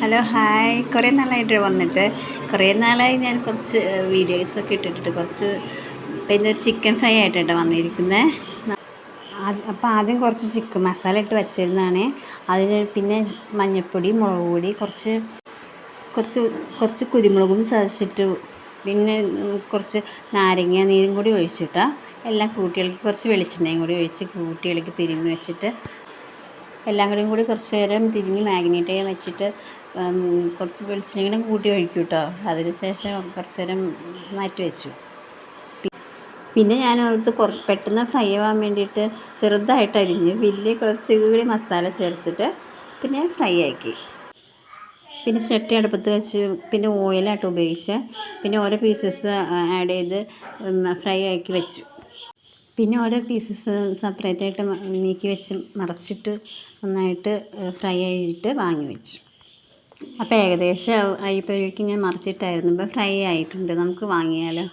Hello hi, കുറേ നാളായിട്ട് വന്നിട്ട്. കുറേ നാളായി ഞാൻ കുറച്ച് വീഡിയോസൊക്കെ ഇട്ടിട്ട് കുറച്ച്. പിന്നെ ഒരു ചിക്കൻ ഫ്രൈ ആയിട്ടാണ് വന്നിരിക്കുന്നത്. അപ്പോൾ ആദ്യം കുറച്ച് ചിക്കൻ മസാല ഇട്ട് വെച്ചിരുന്നതാണ്. അതിന് പിന്നെ മഞ്ഞൾപ്പൊടി, മുളക് പൊടി, കുറച്ച് കുറച്ച് കുറച്ച് കുരുമുളകും ചതച്ചിട്ട്, പിന്നെ കുറച്ച് നാരങ്ങ നീരും കൂടി ഒഴിച്ചിട്ട് എല്ലാം കൂട്ടിയിളക്കി, കുറച്ച് വെളിച്ചെണ്ണയും കൂടി ഒഴിച്ച് കൂട്ടിയിളക്കി തിരുമ്മി വെച്ചിട്ട് എല്ലാം കൂടി കുറച്ച് നേരം തിരിഞ്ഞ് മാഗ്നേറ്റ് ചെയ്യാൻ വെച്ചിട്ട് കുറച്ച് വെളിച്ചെണ്ണയും കൂട്ടി ഒഴിക്കും കേട്ടോ. അതിന് ശേഷം കുറച്ച് നേരം മാറ്റി വെച്ചു. പിന്നെ ഞാൻ ഓർത്ത് പെട്ടെന്ന് ഫ്രൈ ആവാൻ വേണ്ടിയിട്ട് ചെറുതായിട്ട് അരിഞ്ഞ് വലിയ കുറച്ച് കൂടി മസാല ചേർത്തിട്ട് പിന്നെ ഫ്രൈ ആക്കി. പിന്നെ ചട്ടി അടുപ്പത്ത് വെച്ച് പിന്നെ ഓയിലായിട്ട് ഉപയോഗിച്ച് പിന്നെ ഓരോ പീസസ് ആഡ് ചെയ്ത് ഫ്രൈ ആക്കി വെച്ചു. പിന്നെ ഓരോ പീസസ് സെപ്പറേറ്റായിട്ട് നീക്കി വെച്ച് മറച്ചിട്ട് നന്നായിട്ട് ഫ്രൈ ആയിട്ട് വാങ്ങി വെച്ചു. അപ്പോൾ ഏകദേശം ആയപ്പോഴേക്കും ഞാൻ മറിച്ചിട്ടായിരുന്നു. ഇപ്പോൾ ഫ്രൈ ആയിട്ടുണ്ട്, നമുക്ക് വാങ്ങിയാലോ.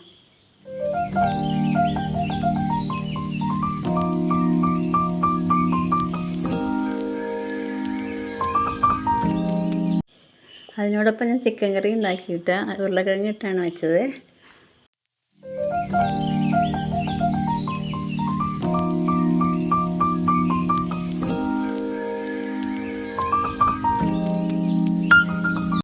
അതിനോടൊപ്പം ഞാൻ ചിക്കൻ കറി ഉണ്ടാക്കിയിട്ട് ഉരുളക്കിഴങ്ങ് ഇട്ടാണ് വെച്ചത്.